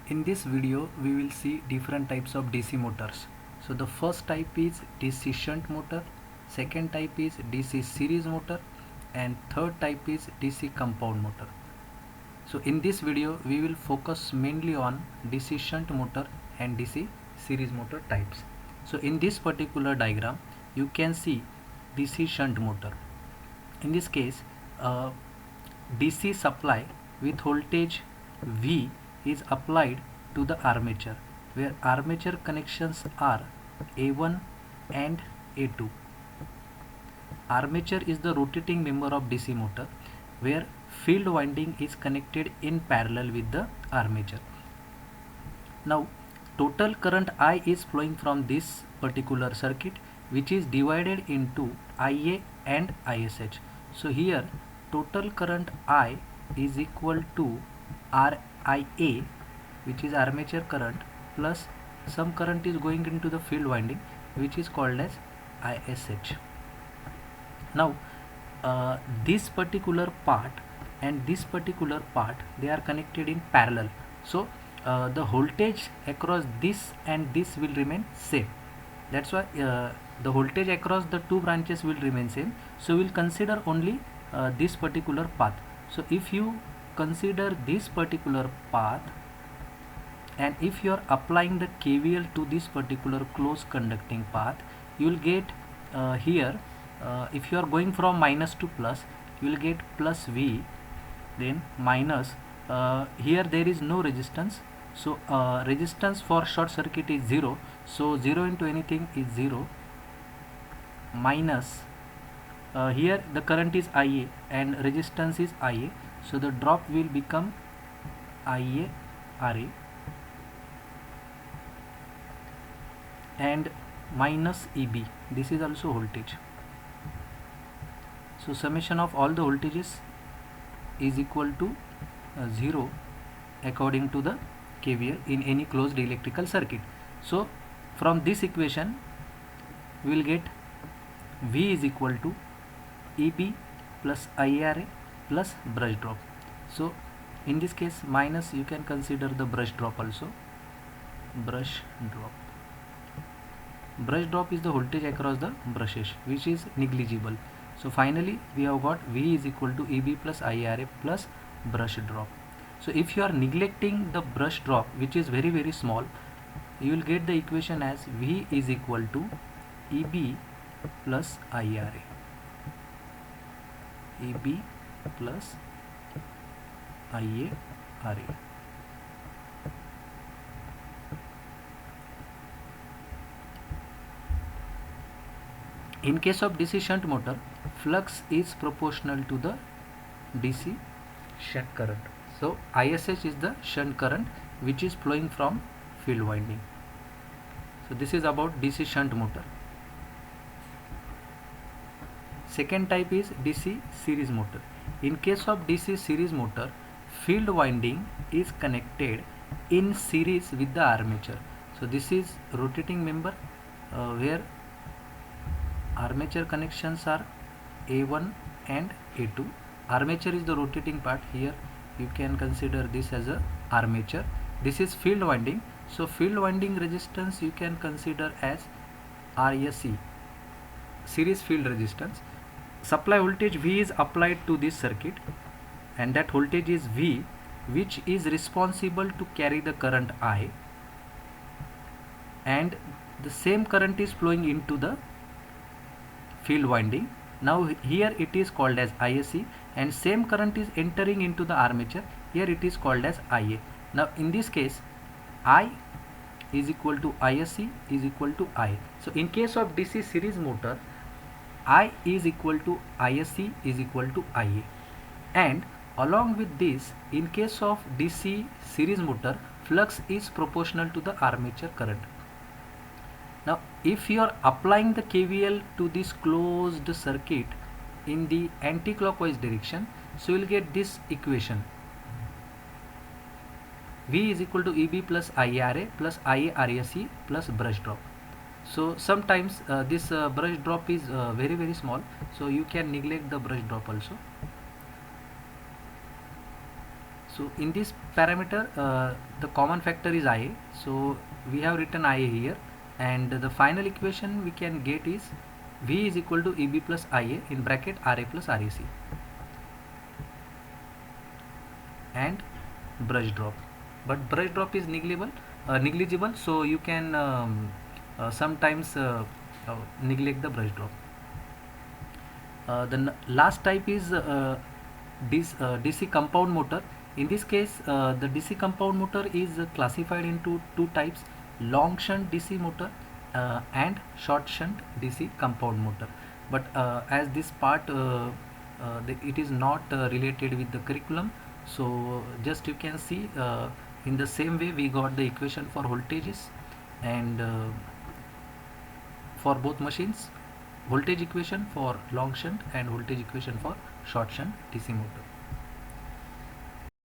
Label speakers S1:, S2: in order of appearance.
S1: In this video we will see different types of DC motors. So the first type is DC shunt motor, second type is DC series motor, and third type is DC compound motor. So in this video we will focus mainly on DC shunt motor and DC series motor types. So in this particular diagram you can see DC shunt motor. In this case DC supply with voltage V is applied to the armature, where armature connections are A1 and A2. Armature is the rotating member of DC motor, where field winding is connected in parallel with the armature. Now total current I is flowing from this particular circuit, which is divided into IA and ISH. So here total current I is equal to RIA, which is armature current, plus some current is going into the field winding, which is called as ISH. Now this particular part and this particular part, they are connected in parallel. So the voltage across this and this will remain same. That's why the voltage across the two branches will remain same. So we'll consider only this particular path. So if you consider this particular path, and if you are applying the KVL to this particular closed conducting path, you will get here if you are going from minus to plus, you will get plus V, then minus, here there is no resistance, so resistance for short circuit is 0, so 0 into anything is 0, minus, here the current is IA and resistance is IA, so the drop will become IA RA, and minus EB, this is also voltage. So summation of all the voltages is equal to 0 according to the KVL in any closed electrical circuit. So from this equation we will get V is equal to EB plus IRA plus brush drop. So in this case minus, you can consider the brush drop also. Brush drop. Brush drop is the voltage across the brushes, which is negligible. So finally we have got V is equal to EB plus IRA plus brush drop. So if you are neglecting the brush drop, which is very very small, you will get the equation as V is equal to EB plus IRA. EB plus IARA. In case of DC shunt motor, flux is proportional to the DC shunt current. So ISH is the shunt current which is flowing from field winding. So this is about DC shunt motor. Second type is DC series motor. In case of DC series motor, field winding is connected in series with the armature. So this is rotating member where armature connections are A1 and A2. Armature is the rotating part. Here you can consider this as a armature. This is field winding. So field winding resistance you can consider as RSC, series field resistance. Supply voltage V is applied to this circuit, and that voltage is V, which is responsible to carry the current I, and the same current is flowing into the field winding. Now here it is called as ISC, and same current is entering into the armature. Here it is called as IA. Now in this case I is equal to ISC is equal to I. So in case of DC series motor, I is equal to ISC is equal to IA, and along with this, in case of DC series motor, flux is proportional to the armature current. Now if you are applying the KVL to this closed circuit in the anti-clockwise direction, so you will get this equation. V is equal to EB plus IRA plus IARSC plus brush drop. So sometimes this brush drop is very very small, so you can neglect the brush drop also. So in this parameter the common factor is Ia, so we have written Ia here, and the final equation we can get is V is equal to Eb plus Ia in bracket Ra plus Rec, and brush drop, but brush drop is negligible, so you can sometimes neglect the brush drop. The last type is DC compound motor. In this case, the DC compound motor is classified into two types: long shunt DC motor and short shunt DC compound motor. But as this part it is not related with the curriculum, so just you can see in the same way we got the equation for voltages, and for both machines, voltage equation for long shunt and voltage equation for short shunt DC motor.